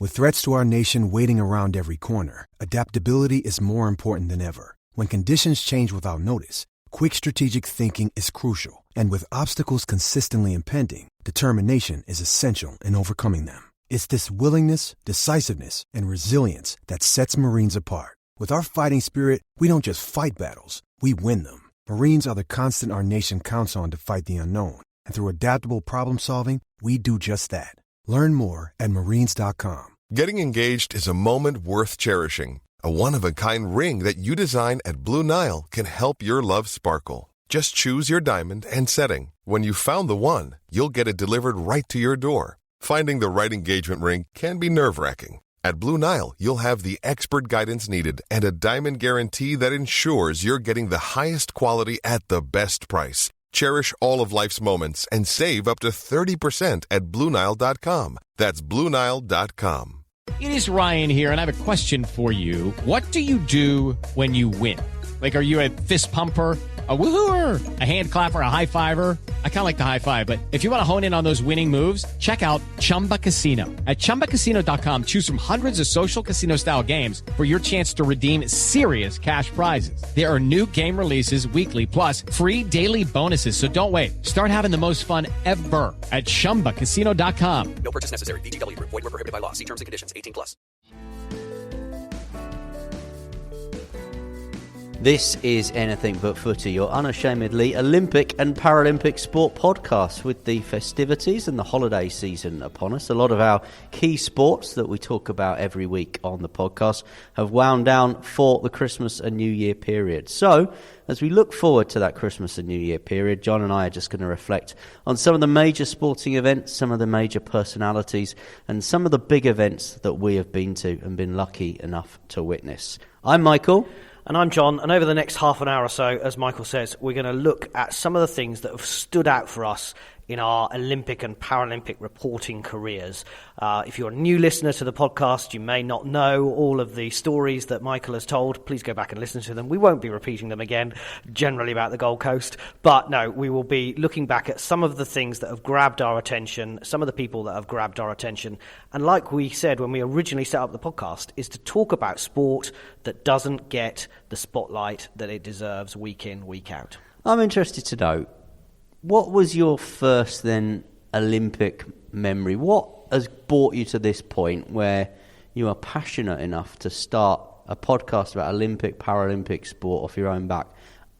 With threats to our nation waiting around every corner, adaptability is more important than ever. When conditions change without notice, quick strategic thinking is crucial. And with obstacles consistently impending, determination is essential in overcoming them. It's this willingness, decisiveness, and resilience that sets Marines apart. With our fighting spirit, we don't just fight battles, we win them. Marines are the constant our nation counts on to fight the unknown. And through adaptable problem solving, we do just that. Learn more at marines.com. Getting engaged is a moment worth cherishing. A one-of-a-kind ring that you design at Blue Nile can help your love sparkle. Just choose your diamond and setting. When you've found the one, you'll get it delivered right to your door. Finding the right engagement ring can be nerve-wracking. At Blue Nile, you'll have the expert guidance needed and a diamond guarantee that ensures you're getting the highest quality at the best price. Cherish all of life's moments and save up to 30% at BlueNile.com. That's BlueNile.com. It is Ryan here, and I have a question for you. What do you do when you win? Like, are you a fist pumper, a woohooer, a hand clapper, a high fiver? I kind of like the high five, but if you want to hone in on those winning moves, check out Chumba Casino. At ChumbaCasino.com, choose from hundreds of social casino-style games for your chance to redeem serious cash prizes. There are new game releases weekly, plus free daily bonuses. So don't wait. Start having the most fun ever at ChumbaCasino.com. No purchase necessary. VGW. Void where prohibited by law. See terms and conditions. 18+. This is Anything But Footy, your unashamedly Olympic and Paralympic sport podcast. With the festivities and the holiday season upon us, a lot of our key sports that we talk about every week on the podcast have wound down for the Christmas and New Year period. So, as we look forward to that Christmas and New Year period, John and I are just going to reflect on some of the major sporting events, some of the major personalities, and some of the big events that we have been to and been lucky enough to witness. I'm Michael. And I'm John, and over the next half an hour or so, as Michael says, we're going to look at some of the things that have stood out for us in our Olympic and Paralympic reporting careers. If you're a new listener to the podcast, you may not know all of the stories that Michael has told. Please go back and listen to them. We won't be repeating them again, generally about the Gold Coast. But no, we will be looking back at some of the things that have grabbed our attention, some of the people that have grabbed our attention. And like we said when we originally set up the podcast, is to talk about sport that doesn't get the spotlight that it deserves week in, week out. I'm interested to know, what was your first then Olympic memory? What has brought you to this point where you are passionate enough to start a podcast about Olympic, Paralympic sport off your own back?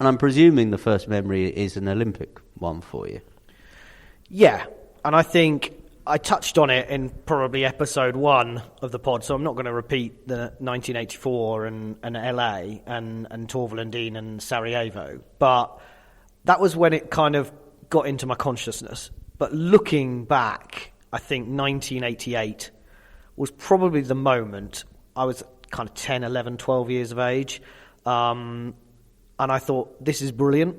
And I'm presuming the first memory is an Olympic one for you. Yeah, and I think I touched on it in probably episode 1 of the pod, so I'm not going to repeat the 1984 and LA and Torvalendin and Sarajevo, but that was when it kind of got into my consciousness. But looking back, I think 1988 was probably the moment. I was kind of 10, 11, 12 years of age, and I thought, this is brilliant.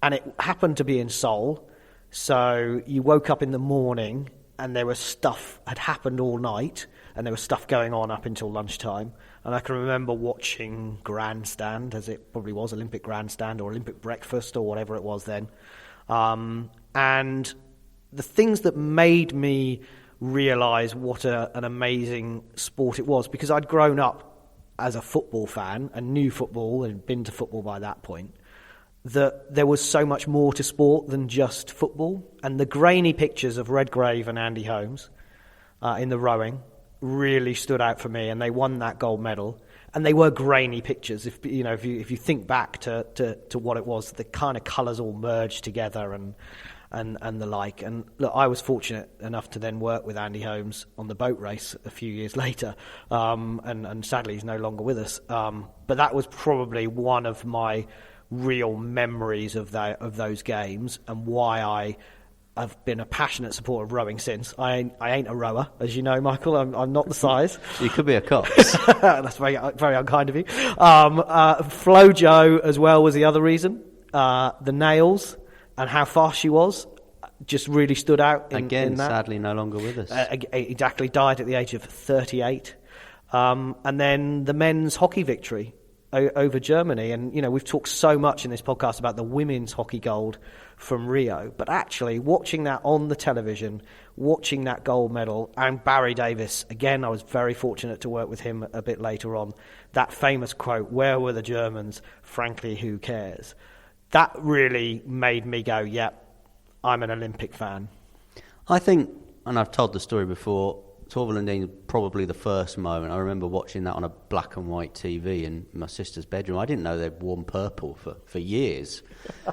And it happened to be in Seoul, so you woke up in the morning and there was stuff had happened all night, and there was stuff going on up until lunchtime. And I can remember watching Grandstand, as it probably was, Olympic Grandstand or Olympic Breakfast or whatever it was then. And the things that made me realise what an amazing sport it was, because I'd grown up as a football fan and knew football and been to football by that point, that there was so much more to sport than just football. And the grainy pictures of Redgrave and Andy Holmes in the rowing really stood out for me, and they won that gold medal. And they were grainy pictures. If you think back to what it was, the kind of colours all merged together and the like. And look, I was fortunate enough to then work with Andy Holmes on the boat race a few years later, and sadly he's no longer with us. But that was probably one of my real memories of those games, and why I've been a passionate supporter of rowing since. I ain't a rower, as you know, Michael. I'm not the size. You could be a cox. That's very unkind of you. Flojo as well was the other reason. The nails and how fast she was just really stood out. Again, in that. Sadly no longer with us. Exactly, died at the age of 38. And then the men's hockey victory over Germany. And, we've talked so much in this podcast about the women's hockey gold from Rio, but actually watching that on the television, watching that gold medal, and Barry Davis, again, I was very fortunate to work with him a bit later on, that famous quote, "Where were the Germans? Frankly, who cares?" That really made me go, yep, I'm an Olympic fan. I think, and I've told the story before, Torvill and Dean, probably the first moment. I remember watching that on a black and white TV in my sister's bedroom. I didn't know they'd worn purple for years.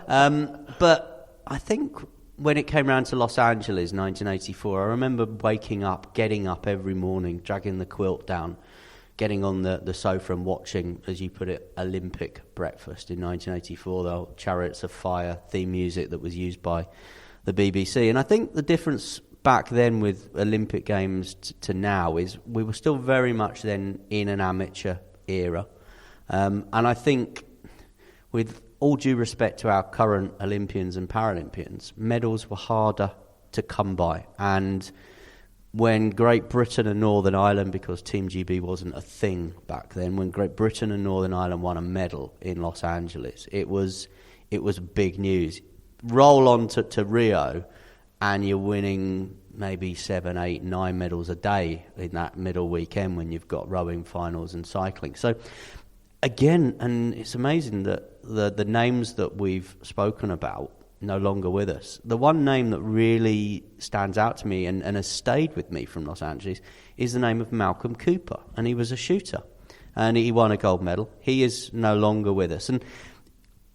But I think when it came round to Los Angeles, 1984, I remember waking up, getting up every morning, dragging the quilt down, getting on the sofa and watching, as you put it, Olympic breakfast in 1984, the Chariots of Fire theme music that was used by the BBC. And I think the difference back then with Olympic Games to now is we were still very much then in an amateur era. And I think, with all due respect to our current Olympians and Paralympians, medals were harder to come by. And when Great Britain and Northern Ireland, because Team GB wasn't a thing back then, when Great Britain and Northern Ireland won a medal in Los Angeles, it was big news. Roll on to Rio, and you're winning maybe 7, 8, 9 medals a day in that middle weekend when you've got rowing finals and cycling. So again, and it's amazing that the names that we've spoken about no longer with us. The one name that really stands out to me and has stayed with me from Los Angeles is the name of Malcolm Cooper, and he was a shooter, and he won a gold medal. He is no longer with us. And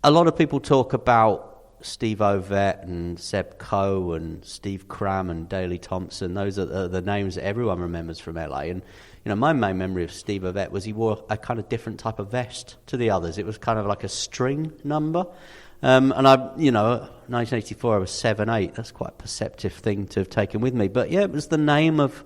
a lot of people talk about Steve Ovett and Seb Coe and Steve Cram and Daley Thompson. Those are the names that everyone remembers from LA. And my main memory of Steve Ovett was he wore a kind of different type of vest to the others. It was kind of like a string number. And 1984, I was 7, 8. That's quite a perceptive thing to have taken with me. But yeah, it was the name of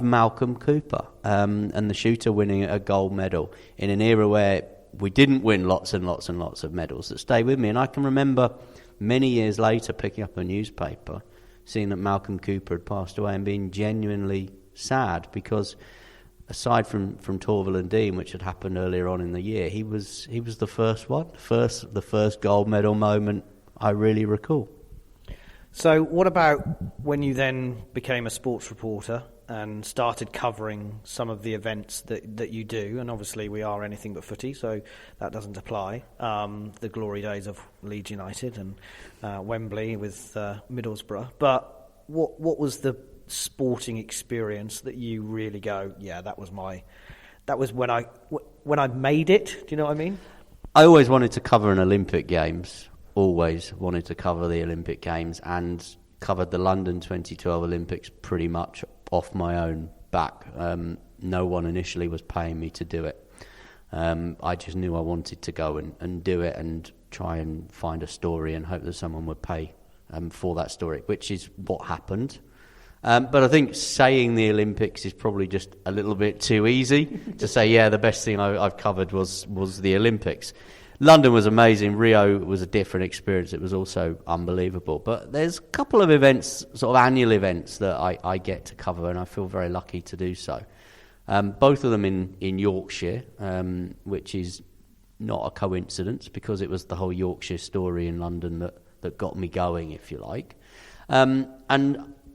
Malcolm Cooper, and the shooter winning a gold medal in an era where we didn't win lots and lots and lots of medals, that stay with me. And I can remember many years later picking up a newspaper, seeing that Malcolm Cooper had passed away and being genuinely sad, because aside from Torvill and Dean, which had happened earlier on in the year, he was the first one, the first gold medal moment I really recall. So what about when you then became a sports reporter and started covering some of the events that you do? And obviously we are anything but footy, so that doesn't apply. The glory days of Leeds United and Wembley with Middlesbrough. But what was the sporting experience that you really go, yeah, that was when I made it? Do you know what I mean? I always wanted to cover an Olympic Games. Always wanted to cover the Olympic Games, and covered the London 2012 Olympics pretty much off my own back. No one initially was paying me to do it. I just knew I wanted to go and do it and try and find a story and hope that someone would pay for that story, which is what happened. But I think saying the Olympics is probably just a little bit too easy to say, yeah, the best thing I've covered was the Olympics. London was amazing. Rio was a different experience. It was also unbelievable. But there's a couple of events, sort of annual events, that I get to cover, and I feel very lucky to do so. Both of them in Yorkshire, which is not a coincidence, because it was the whole Yorkshire story in London that got me going, if you like. And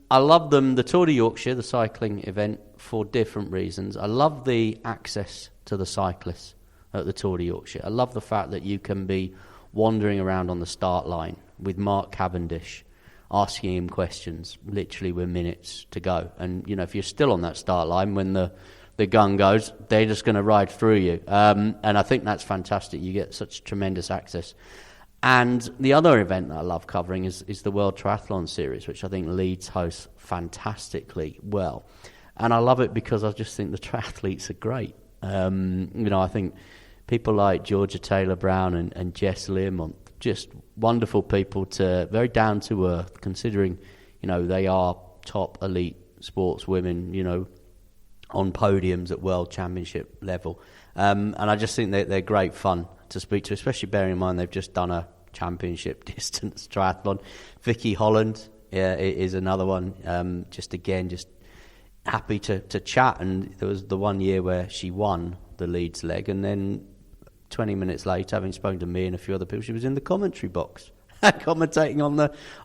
I love them, the Tour de Yorkshire, the cycling event, for different reasons. I love the access to the cyclists at the Tour de Yorkshire. I love the fact that you can be wandering around on the start line with Mark Cavendish, asking him questions, literally with minutes to go. And, if you're still on that start line when the gun goes, they're just going to ride through you. And I think that's fantastic. You get such tremendous access. And the other event that I love covering is the World Triathlon Series, which I think Leeds hosts fantastically well. And I love it because I just think the triathletes are great. I think people like Georgia Taylor-Brown and Jess Learmont, just wonderful people, very down to earth, considering, they are top elite sportswomen, on podiums at World Championship level. And I just think they're great fun to speak to, especially bearing in mind they've just done a championship distance triathlon. Vicky Holland is another one. Just happy to chat. And there was the one year where she won the Leeds leg, and then 20 minutes later, having spoken to me and a few other people, she was in the commentary box commentating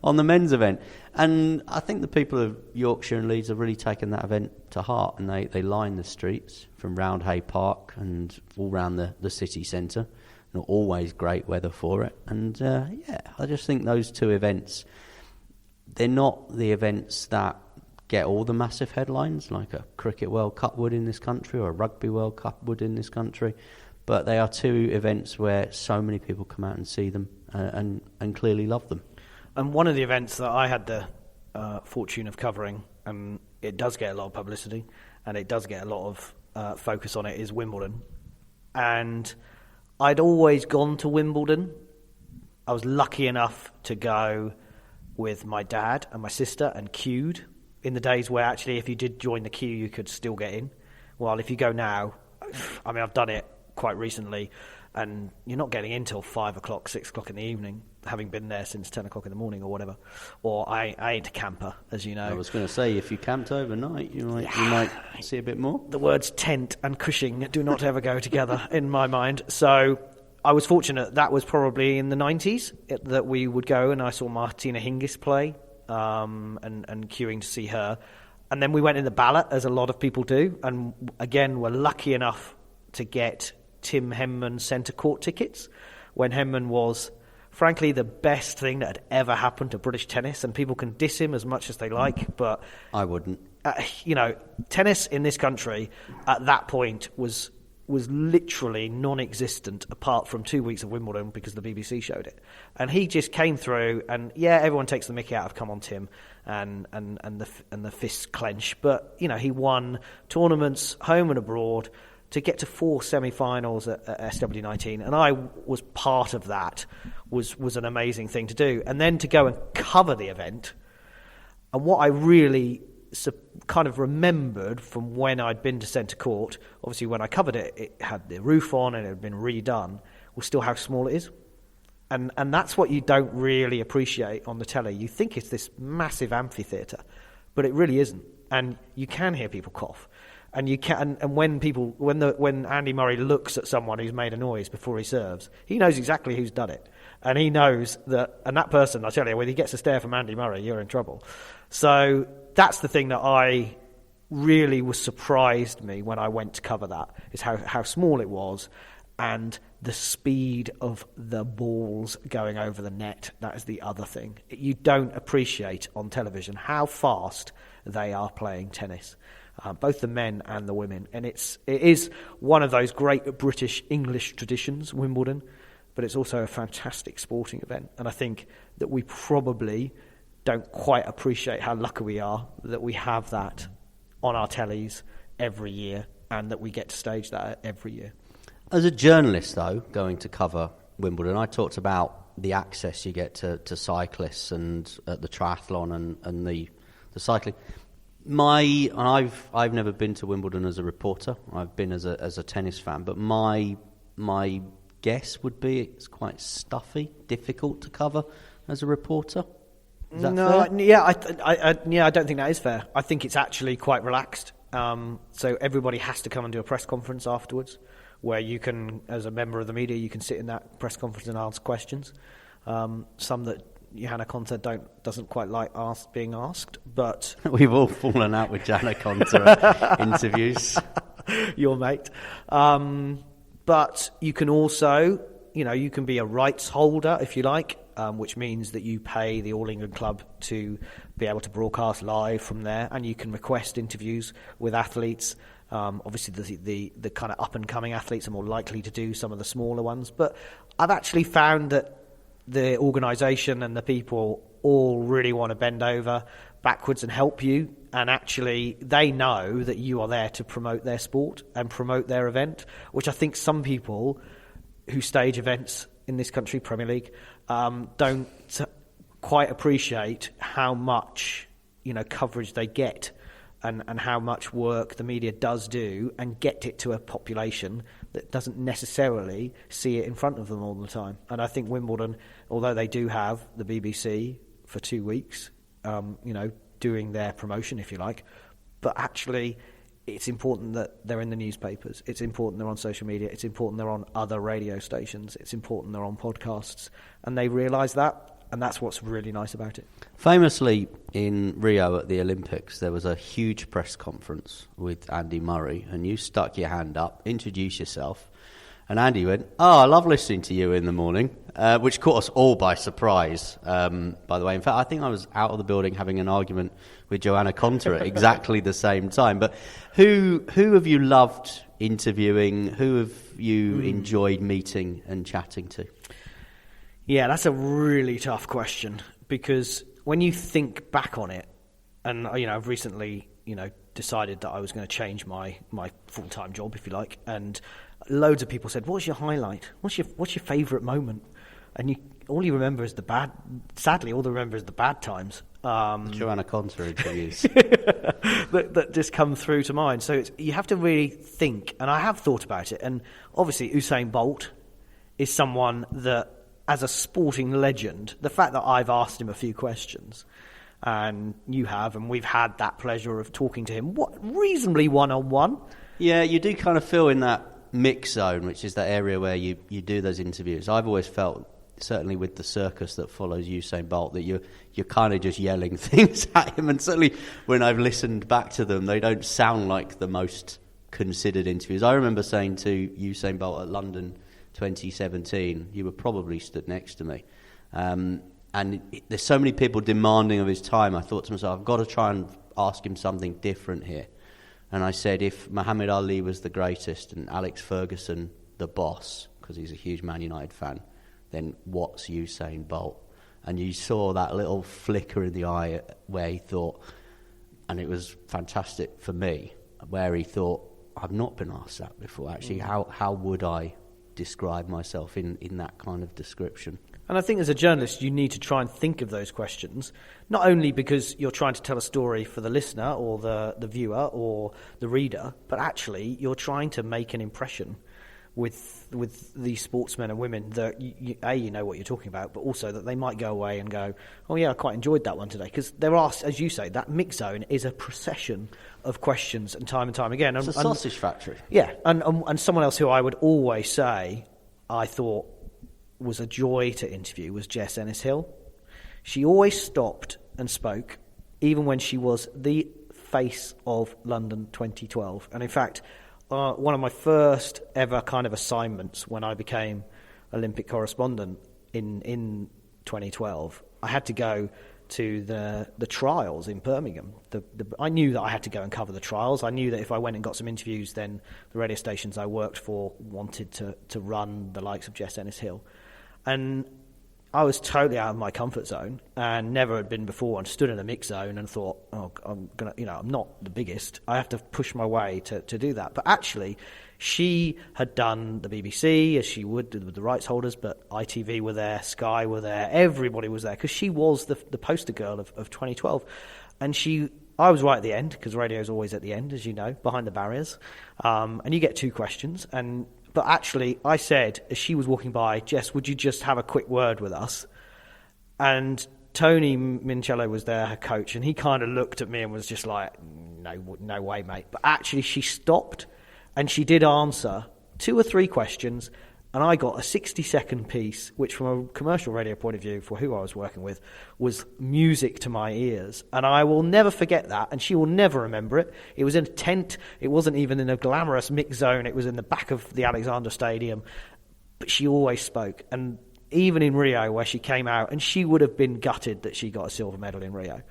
on the men's event. And I think the people of Yorkshire and Leeds have really taken that event to heart, and they line the streets from Roundhay Park and all round the city centre. Not always great weather for it. And I just think those two events, they're not the events that get all the massive headlines like a Cricket World Cup would in this country or a Rugby World Cup would in this country, but they are two events where so many people come out and see them and clearly love them. And one of the events that I had the fortune of covering, and it does get a lot of publicity and it does get a lot of focus on it, is Wimbledon. And I'd always gone to Wimbledon. I was lucky enough to go with my dad and my sister and queued in the days where actually if you did join the queue you could still get in. Well, if you go now, I mean, I've done it quite recently and you're not getting in till 5 o'clock, 6 o'clock in the evening, having been there since 10 o'clock in the morning or whatever. Or I ain't a camper, as you know. I was going to say, if you camped overnight, you might see a bit more. The words tent and Cushing do not ever go together in my mind. So I was fortunate that was probably in the 90s that we would go, and I saw Martina Hingis play and queuing to see her. And then we went in the ballot, as a lot of people do, and again were lucky enough to get Tim Henman centre court tickets when Henman was, frankly, the best thing that had ever happened to British tennis. And people can diss him as much as they like, but I wouldn't. Tennis in this country at that point was literally non-existent apart from 2 weeks of Wimbledon because the BBC showed it. And he just came through, and everyone takes the mickey out of "come on Tim" and the fists clench, but he won tournaments home and abroad to get to 4 semi-finals at SW19, and I was part of that. Was an amazing thing to do, and then to go and cover the event. And what I really kind of remembered from when I'd been to centre court, obviously when I covered it, it had the roof on and it had been redone, was still how small it is. And that's what you don't really appreciate on the telly. You think it's this massive amphitheatre, but it really isn't. And you can hear people cough. And you can, and when Andy Murray looks at someone who's made a noise before he serves, he knows exactly who's done it. And he knows that, and that person, I tell you, when he gets a stare from Andy Murray, you're in trouble. So that's the thing that I really was surprised me when I went to cover that, is how small it was and the speed of the balls going over the net. That is the other thing. You don't appreciate on television how fast they are playing tennis, both the men and the women. And it is one of those great British English traditions, Wimbledon, but it's also a fantastic sporting event. And I think that we probably don't quite appreciate how lucky we are that we have that on our tellies every year and that we get to stage that every year. As a journalist, though, going to cover Wimbledon, I talked about the access you get to cyclists and the triathlon and the cycling. I've never been to Wimbledon as a reporter. I've been as a tennis fan, but my guess would be it's quite stuffy, difficult to cover as a reporter. Is that fair? Yeah, I don't think that is fair. I think it's actually quite relaxed. So everybody has to come and do a press conference afterwards, where you can, as a member of the media, you can sit in that press conference and ask questions. Some that Johanna Konta doesn't quite like being asked, but we've all fallen out with Johanna Konta at interviews. Your mate. But you can also, you can be a rights holder if you like, which means that you pay the All England Club to be able to broadcast live from there, and you can request interviews with athletes. Obviously, the kind of up-and-coming athletes are more likely to do some of the smaller ones. But I've actually found that the organisation and the people all really want to bend over backwards and help you. And actually, they know that you are there to promote their sport and promote their event, which I think some people who stage events in this country, Premier League, don't quite appreciate how much coverage they get. And how much work the media does do and get it to a population that doesn't necessarily see it in front of them all the time. And I think Wimbledon, although they do have the BBC for 2 weeks, doing their promotion, if you like, but actually it's important that they're in the newspapers. It's important they're on social media. It's important they're on other radio stations. It's important they're on podcasts. And they realise that, and that's what's really nice about it. Famously, in Rio at the Olympics, there was a huge press conference with Andy Murray, and you stuck your hand up, introduced yourself, and Andy went, I love listening to you in the morning, which caught us all by surprise, by the way. In fact, I think I was out of the building having an argument with Joanna Conter at exactly the same time. But who have you loved interviewing? Who have you enjoyed meeting and chatting to? Yeah, that's a really tough question, because when you think back on it, and I've recently decided that I was going to change my full-time job, if you like, and loads of people said, "What's your highlight? What's your favourite moment?" And all you remember is the bad. Sadly, all you remember is the bad times. Joanna Conter interviews that just come through to mind. So you have to really think, and I have thought about it. And obviously, Usain Bolt is someone that, as a sporting legend, the fact that I've asked him a few questions, and you have, and we've had that pleasure of talking to him, reasonably one-on-one. Yeah, you do kind of feel in that mix zone, which is that area where you do those interviews. I've always felt, certainly with the circus that follows Usain Bolt, that you're kind of just yelling things at him. And certainly when I've listened back to them, they don't sound like the most considered interviews. I remember saying to Usain Bolt at London 2017, you were probably stood next to me, and there's so many people demanding of his time. I thought to myself, I've got to try and ask him something different here. And I said, if Muhammad Ali was the greatest and Alex Ferguson the boss, because he's a huge Man United fan, then what's Usain Bolt? And you saw that little flicker in the eye where he thought, and it was fantastic for me, where he thought, I've not been asked that before. Actually, how would I describe myself in that kind of description? And I think as a journalist, you need to try and think of those questions, not only because you're trying to tell a story for the listener or the viewer or the reader, but actually you're trying to make an impression with these sportsmen and women that, you know what you're talking about, but also that they might go away and go, oh yeah, I quite enjoyed that one today. Because there are, as you say, that mix zone is a procession of questions and time again. It's a sausage factory. Yeah, and someone else who I would always say I thought was a joy to interview was Jess Ennis-Hill. She always stopped and spoke, even when she was the face of London 2012. And in fact, one of my first ever kind of assignments when I became Olympic correspondent in 2012, I had to go to the trials in Birmingham. I knew that I had to go and cover the trials. I knew that if I went and got some interviews, then the radio stations I worked for wanted to run the likes of Jess Ennis-Hill. And I was totally out of my comfort zone and never had been before, and stood in a mix zone and thought, I'm not the biggest. I have to push my way to do that. But actually, she had done the BBC, as she would with the rights holders, but ITV were there, Sky were there, everybody was there, because she was the poster girl of 2012. And I was right at the end, because radio's always at the end, as you know, behind the barriers. And you get two questions, But actually, I said, as she was walking by, Jess, would you just have a quick word with us? And Tony Mincello was there, her coach, and he kind of looked at me and was just like, no way, mate. But actually, she stopped, and she did answer 2 or 3 questions, and I got a 60-second piece, which from a commercial radio point of view, for who I was working with, was music to my ears. And I will never forget that, and she will never remember it. It was in a tent. It wasn't even in a glamorous mix zone. It was in the back of the Alexander Stadium. But she always spoke. And even in Rio, where she came out, and she would have been gutted that she got a silver medal in Rio,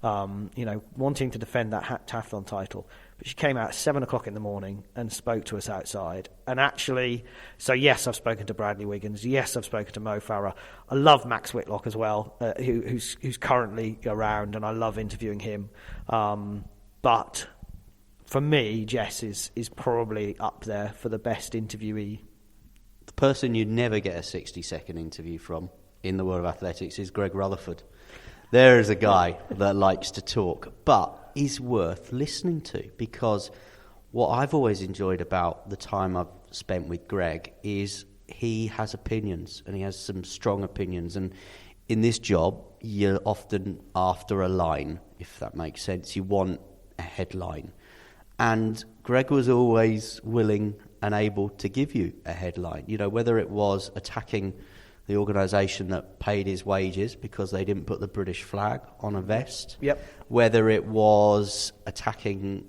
wanting to defend that decathlon title. But she came out at 7 o'clock in the morning and spoke to us outside. And actually, so yes, I've spoken to Bradley Wiggins. Yes, I've spoken to Mo Farah. I love Max Whitlock as well, who's currently around, and I love interviewing him. But for me, Jess is probably up there for the best interviewee. The person you'd never get a 60-second interview from in the world of athletics is Greg Rutherford. There is a guy that likes to talk, but is worth listening to, because what I've always enjoyed about the time I've spent with Greg is he has opinions, and he has some strong opinions. And in this job, you're often after a line, if that makes sense. You want a headline. And Greg was always willing and able to give you a headline, whether it was attacking the organisation that paid his wages because they didn't put the British flag on a vest, whether it was attacking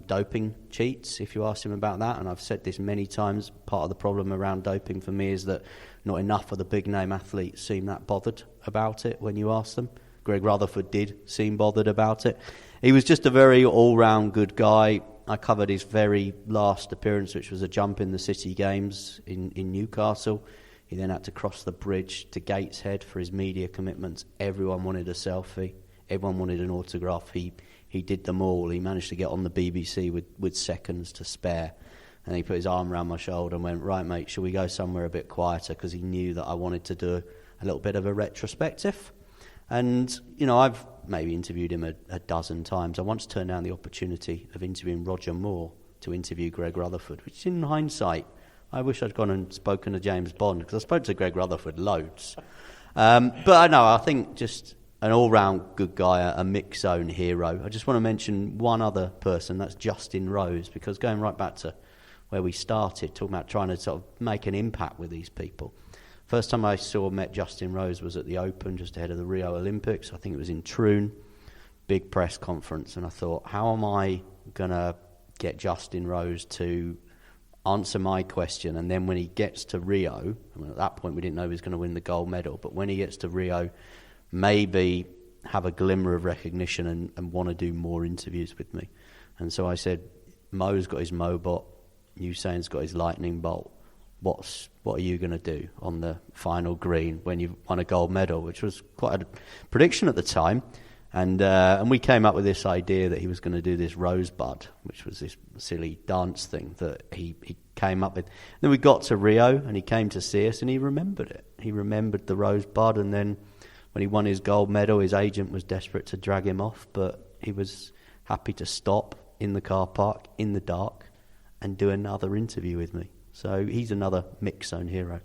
doping cheats, if you asked him about that. And I've said this many times, part of the problem around doping for me is that not enough of the big-name athletes seem that bothered about it when you ask them. Greg Rutherford did seem bothered about it. He was just a very all-round good guy. I covered his very last appearance, which was a jump in the City Games in Newcastle. He then had to cross the bridge to Gateshead for his media commitments. Everyone wanted a selfie. Everyone wanted an autograph. He did them all. He managed to get on the BBC with seconds to spare. And he put his arm around my shoulder and went, right, mate, shall we go somewhere a bit quieter? Because he knew that I wanted to do a little bit of a retrospective. And, I've maybe interviewed him a dozen times. I once turned down the opportunity of interviewing Roger Moore to interview Greg Rutherford, which in hindsight, I wish I'd gone and spoken to James Bond, because I spoke to Greg Rutherford loads. But I think just an all-round good guy, a mix-zone hero. I just want to mention one other person, that's Justin Rose, because going right back to where we started, talking about trying to sort of make an impact with these people. First time I met Justin Rose was at the Open, just ahead of the Rio Olympics. I think it was in Troon, big press conference. And I thought, how am I going to get Justin Rose to answer my question? And then when he gets to Rio, at that point we didn't know he was going to win the gold medal, but when he gets to Rio, maybe have a glimmer of recognition and want to do more interviews with me. And so I said, Mo's got his Mobot, Usain's got his lightning bolt. What are you going to do on the final green when you've won a gold medal? Which was quite a prediction at the time. And we came up with this idea that he was going to do this rosebud, which was this silly dance thing that he came up with. And then we got to Rio and he came to see us and he remembered it. He remembered the rosebud, and then when he won his gold medal, his agent was desperate to drag him off, but he was happy to stop in the car park in the dark and do another interview with me. So he's another mix-zone hero.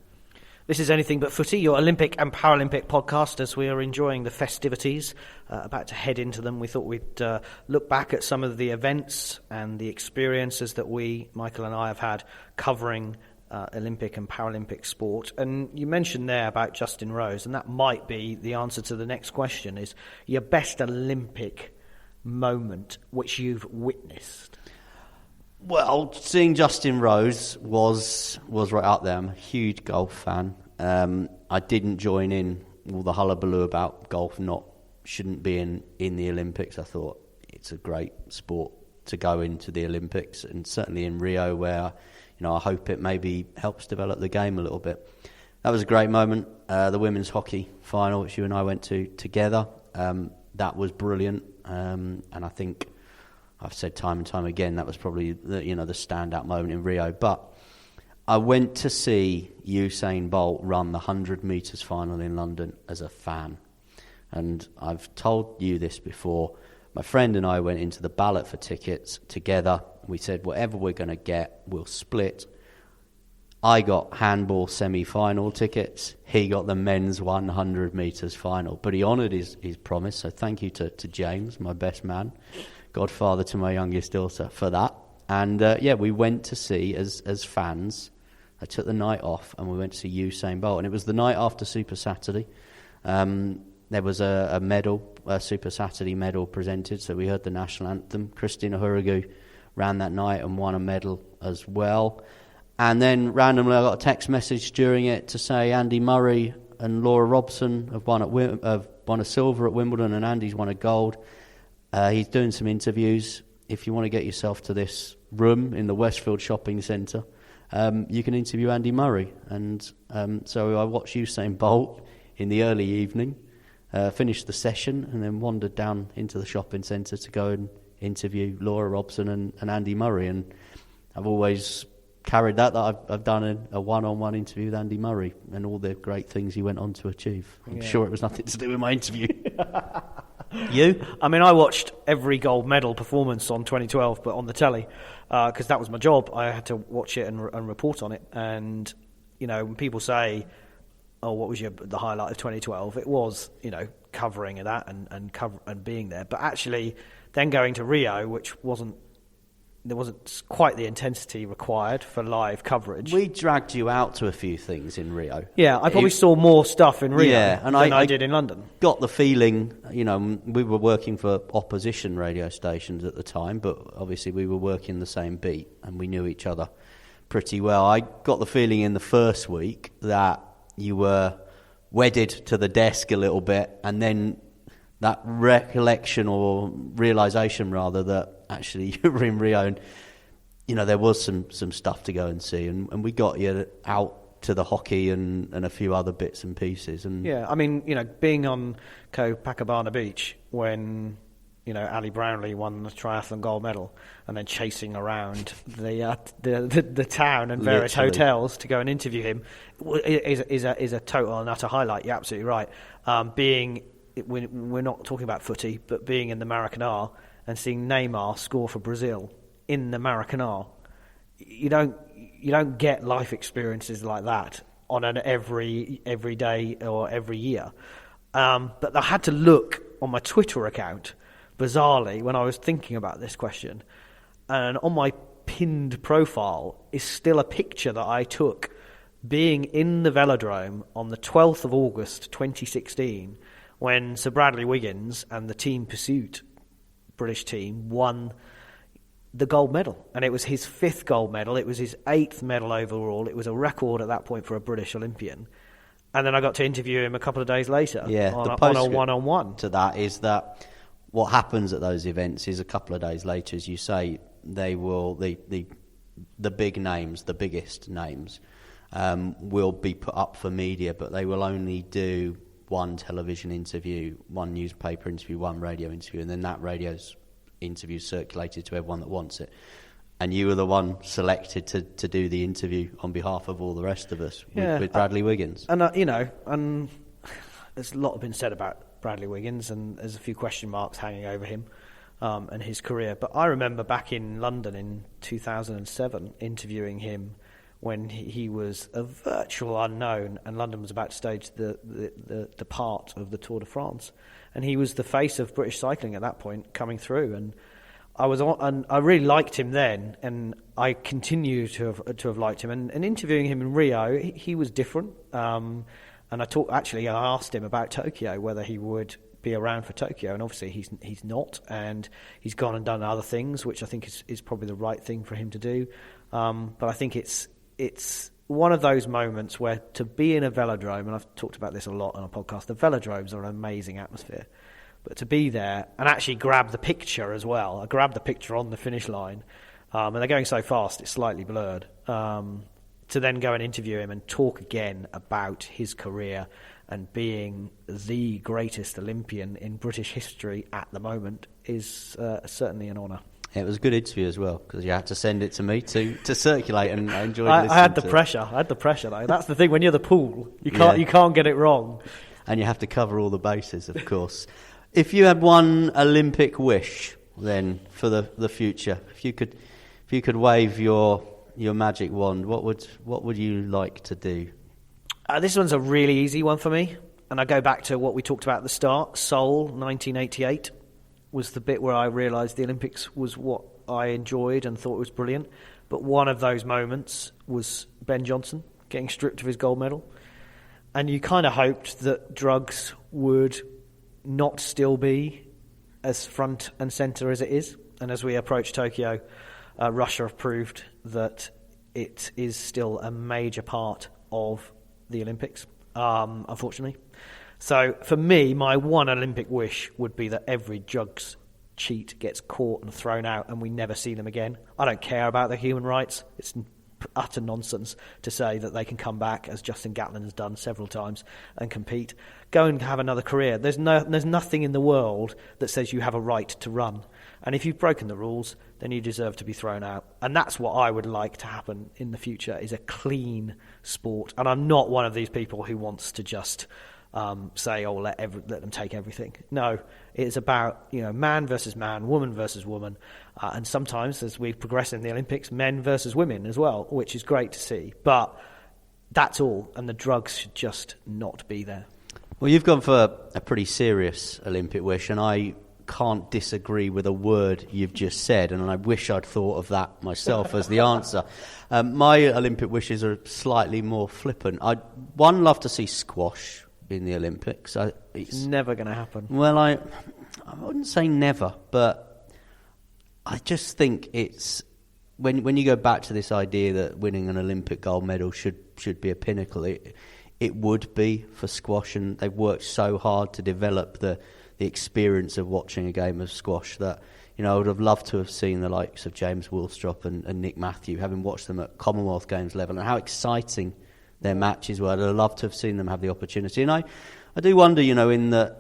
This is Anything But Footy, your Olympic and Paralympic podcast. As we are enjoying the festivities, about to head into them, we thought we'd look back at some of the events and the experiences that Michael and I, have had covering Olympic and Paralympic sport. And you mentioned there about Justin Rose, and that might be the answer to the next question, is your best Olympic moment which you've witnessed. Well, seeing Justin Rose was right up there. I'm a huge golf fan. I didn't join in all the hullabaloo about golf shouldn't be in the Olympics. I thought it's a great sport to go into the Olympics, and certainly in Rio, where I hope it maybe helps develop the game a little bit. That was a great moment. The women's hockey final, which you and I went to together, that was brilliant, and I think I've said time and time again that was probably the standout moment in Rio. But I went to see Usain Bolt run the 100 metres final in London as a fan. And I've told you this before. My friend and I went into the ballot for tickets together. We said, whatever we're going to get, we'll split. I got handball semi-final tickets. He got the men's 100 metres final. But he honoured his promise, so thank you to James, my best man, godfather to my youngest daughter, for that. And we went to see, as fans, I took the night off and we went to see Usain Bolt. And it was the night after Super Saturday. There was a medal, a Super Saturday medal presented, so we heard the national anthem. Christina Hurrigu ran that night and won a medal as well. And then randomly I got a text message during it to say Andy Murray and Laura Robson have won a silver at Wimbledon, and Andy's won a gold. He's doing some interviews. If you want to get yourself to this room in the Westfield Shopping Centre, you can interview Andy Murray. And so I watched Usain Bolt in the early evening, finished the session, and then wandered down into the shopping centre to go and interview Laura Robson and Andy Murray. And I've always carried that I've done a one-on-one interview with Andy Murray and all the great things he went on to achieve. I'm sure it was nothing to do with my interview. You? I mean, I watched every gold medal performance on 2012, but on the telly, because that was my job. I had to watch it and report on it. And, when people say, oh, what was the highlight of 2012? It was, covering of that and being there. But actually, then going to Rio, which wasn't there wasn't quite the intensity required for live coverage. We dragged you out to a few things in Rio. Yeah, I probably saw more stuff in Rio than I did in London. Got the feeling, we were working for opposition radio stations at the time, but obviously we were working the same beat and we knew each other pretty well. I got the feeling in the first week that you were wedded to the desk a little bit, and then that recollection or realisation rather that actually you were in Rio and there was some stuff to go and see, and we got you out to the hockey and a few other bits and pieces. And yeah, I mean, being on Copacabana Beach when Ali Brownlee won the triathlon gold medal, and then chasing around the town and various hotels to go and interview him is a total and utter highlight. You're absolutely right. We're not talking about footy, but being in the Maracanã and seeing Neymar score for Brazil in the Maracanã, you don't get life experiences like that on an every day or every year. But I had to look on my Twitter account, bizarrely, when I was thinking about this question, and on my pinned profile is still a picture that I took being in the velodrome on the 12th of August 2016 when Sir Bradley Wiggins and the Team Pursuit British team won the gold medal. And it was his 5th gold medal. It was his 8th medal overall. It was a record at that point for a British Olympian. And then I got to interview him a couple of days later on a one-on-one. To that is that what happens at those events is a couple of days later, as you say, they will the big names, the biggest names, will be put up for media, but they will only do one television interview, one newspaper interview, one radio interview, and then that radio's interview circulated to everyone that wants it. And you were the one selected to do the interview on behalf of all the rest of us with Bradley Wiggins. And and there's a lot been said about Bradley Wiggins, and there's a few question marks hanging over him and his career. But I remember back in London in 2007 interviewing him when he was a virtual unknown, and London was about to stage the part of the Tour de France, and he was the face of British cycling at that point, coming through. And I really liked him then, and I continue to have liked him. And interviewing him in Rio, he was different. And I asked him about Tokyo, whether he would be around for Tokyo, and obviously he's not, and he's gone and done other things, which I think is probably the right thing for him to do. But I think it's one of those moments where to be in a velodrome, and I've talked about this a lot on a podcast, the velodromes are an amazing atmosphere. But to be there and actually grab the picture as well, I grabbed the picture on the finish line, and they're going so fast it's slightly blurred, to then go and interview him and talk again about his career and being the greatest Olympian in British history at the moment is certainly an honour. It was a good interview as well, because you had to send it to me to circulate, and I enjoyed listening I had the to pressure. I had the pressure, though. That's the thing, when you're the pool, you can't get it wrong. And you have to cover all the bases, of course. If you had one Olympic wish, then for the future, if you could wave your magic wand, what would you like to do? This one's a really easy one for me, and I go back to what we talked about at the start. Seoul, 1988, was the bit where I realised the Olympics was what I enjoyed and thought was brilliant. But one of those moments was Ben Johnson getting stripped of his gold medal, and you kind of hoped that drugs would not still be as front and centre as it is. And as we approach Tokyo, Russia have proved that it is still a major part of the Olympics, unfortunately. So for me, my one Olympic wish would be that every drugs cheat gets caught and thrown out and we never see them again. I don't care about their human rights. It's utter nonsense to say that they can come back, as Justin Gatlin has done several times, and compete. Go and have another career. There's nothing in the world that says you have a right to run. And if you've broken the rules, then you deserve to be thrown out. And that's what I would like to happen in the future, is a clean sport. And I'm not one of these people who wants to just say, oh, let them take everything. No, it's about man versus man, woman versus woman, and sometimes, as we progress in the Olympics, men versus women as well, which is great to see. But that's all, and the drugs should just not be there. Well, you've gone for a pretty serious Olympic wish, and I can't disagree with a word you've just said, and I wish I'd thought of that myself as the answer. My Olympic wishes are slightly more flippant. I'd love to see squash in the Olympics. It's never going to happen. Well, I wouldn't say never, but I just think it's when you go back to this idea that winning an Olympic gold medal should be a pinnacle. It would be for squash, and they've worked so hard to develop the experience of watching a game of squash that, I would have loved to have seen the likes of James Willstrop and Nick Matthew, having watched them at Commonwealth Games level, and how exciting their matches were. I'd have loved to have seen them have the opportunity. And I do wonder, in that,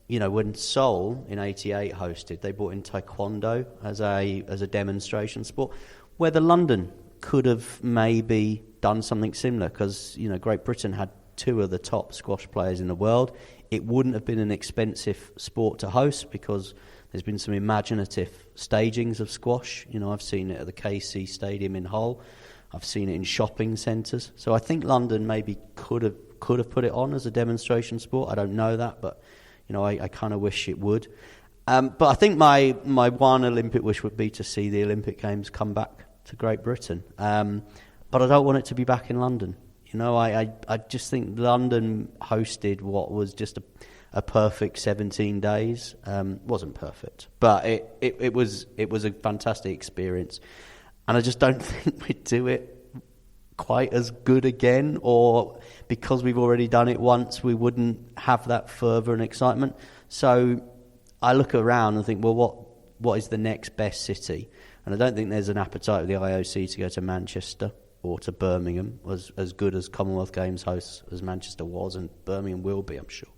when Seoul in '88 hosted, they brought in taekwondo as a demonstration sport, whether London could have maybe done something similar, because, Great Britain had two of the top squash players in the world. It wouldn't have been an expensive sport to host because there's been some imaginative stagings of squash. I've seen it at the KC Stadium in Hull. I've seen it in shopping centres. So I think London maybe could have put it on as a demonstration sport. I don't know that, but I kind of wish it would. But I think my one Olympic wish would be to see the Olympic Games come back to Great Britain. But I don't want it to be back in London. I just think London hosted what was just a perfect 17 days. Wasn't perfect, but it was a fantastic experience. And I just don't think we'd do it quite as good again, or because we've already done it once, we wouldn't have that fervour and excitement. So I look around and think, well, what is the next best city? And I don't think there's an appetite of the IOC to go to Manchester or to Birmingham, as good as Commonwealth Games hosts as Manchester was, and Birmingham will be, I'm sure.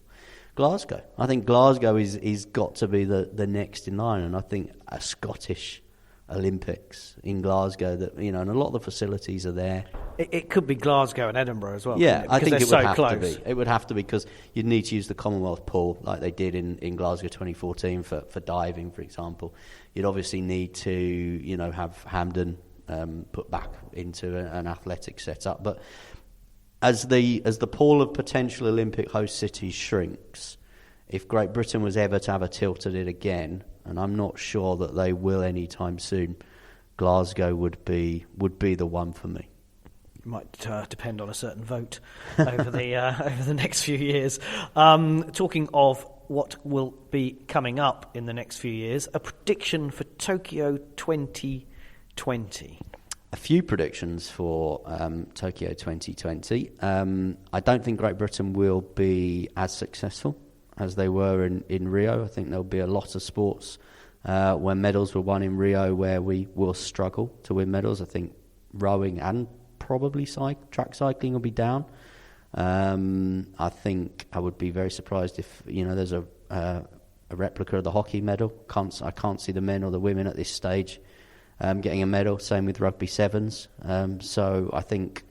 Glasgow. I think Glasgow is got to be the next in line, and I think a Scottish Olympics in Glasgow, that and a lot of the facilities are there. It could be Glasgow and Edinburgh as well. Yeah, I think it would so have close. to be. It would have to be, because you'd need to use the Commonwealth pool like they did in Glasgow 2014 for diving, for example. You'd obviously need to have Hampden put back into an athletic setup. But as the pool of potential Olympic host cities shrinks, if Great Britain was ever to have a tilt at it again, and I'm not sure that they will anytime soon, Glasgow would be the one for me. It might depend on a certain vote over the next few years. Talking of what will be coming up in the next few years, a prediction for Tokyo 2020. A few predictions for Tokyo 2020. I don't think Great Britain will be as successful as they were in Rio. I think there'll be a lot of sports where medals were won in Rio where we will struggle to win medals. I think rowing and probably track cycling will be down. I think I would be very surprised if there's a replica of the hockey medal. I can't see the men or the women at this stage getting a medal. Same with rugby sevens. So I think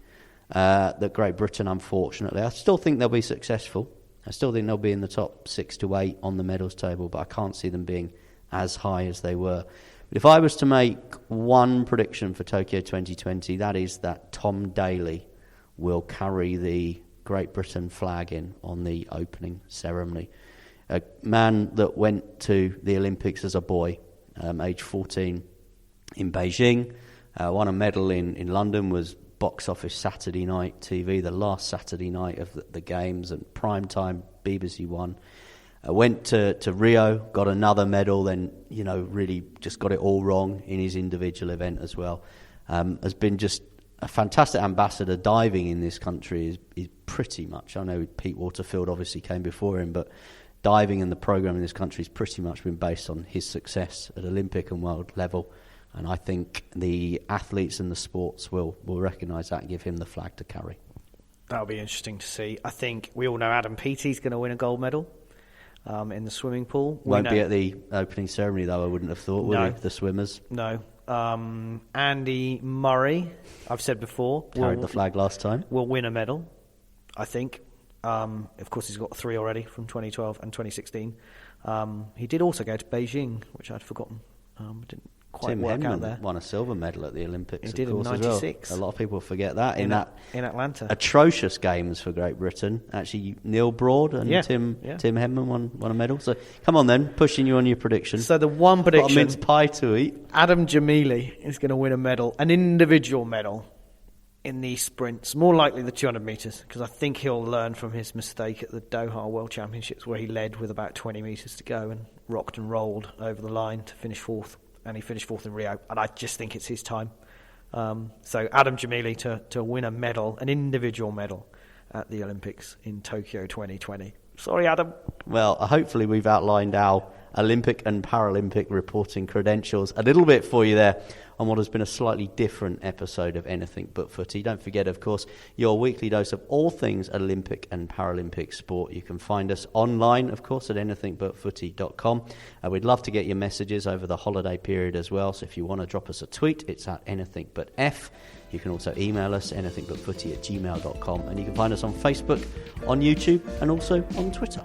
that Great Britain, unfortunately, I still think they'll be successful. I still think they'll be in the top 6 to 8 on the medals table, but I can't see them being as high as they were. But if I was to make one prediction for Tokyo 2020, that is that Tom Daley will carry the Great Britain flag in on the opening ceremony. A man that went to the Olympics as a boy, age 14, in Beijing, won a medal in London, was box office Saturday night TV, the last Saturday night of the games, and primetime BBC One. Went to Rio, got another medal, then really just got it all wrong in his individual event as well. Has been just a fantastic ambassador. Diving in this country is pretty much, I know Pete Waterfield obviously came before him, but diving and the programme in this country has pretty much been based on his success at Olympic and world level. And I think the athletes and the sports will recognise that and give him the flag to carry. That'll be interesting to see. I think we all know Adam Peaty's going to win a gold medal in the swimming pool. Won't be at the opening ceremony, though, I wouldn't have thought, would he, the swimmers? No. Andy Murray, I've said before, carried the flag last time. Will win a medal, I think. Of course, he's got 3 already from 2012 and 2016. He did also go to Beijing, which I'd forgotten. Didn't Tim work out Henman there. won a silver medal at the Olympics. He did of course, in '96. Well. A lot of people forget that in Atlanta. Atrocious games for Great Britain. Actually, Neil Broad and Tim Henman won a medal. So come on then, pushing you on your prediction. So the one prediction, got a mince pie to eat. Adam Jamili is going to win a medal, an individual medal, in these sprints, more likely the 200 metres, because I think he'll learn from his mistake at the Doha World Championships where he led with about 20 metres to go and rocked and rolled over the line to finish fourth, and he finished fourth in Rio, and I just think it's his time. So Adam Jamili to win a medal, an individual medal at the Olympics in Tokyo 2020. Sorry, Adam. Well, hopefully we've outlined our Olympic and Paralympic reporting credentials a little bit for you there on what has been a slightly different episode of Anything But Footy. Don't forget, of course, your weekly dose of all things Olympic and Paralympic sport. You can find us online, of course, at anythingbutfooty.com. We'd love to get your messages over the holiday period as well, so if you want to drop us a tweet, it's at anythingbutf. You can also email us, anythingbutfooty@gmail.com, and you can find us on Facebook, on YouTube, and also on Twitter.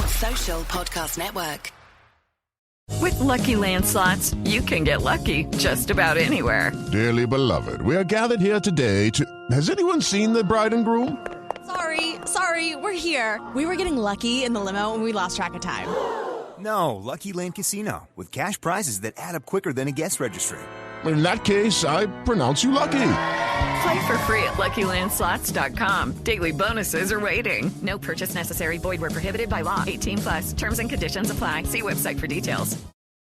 Social Podcast Network. With Lucky Land Slots, you can get lucky just about anywhere. Dearly beloved, we are gathered here today to... Has anyone seen the bride and groom? Sorry, we're here. We were getting lucky in the limo and we lost track of time. No, Lucky Land Casino, with cash prizes that add up quicker than a guest registry. In that case, I pronounce you lucky. Play for free at LuckyLandSlots.com. Daily bonuses are waiting. No purchase necessary. Void where prohibited by law. 18+. Terms and conditions apply. See website for details.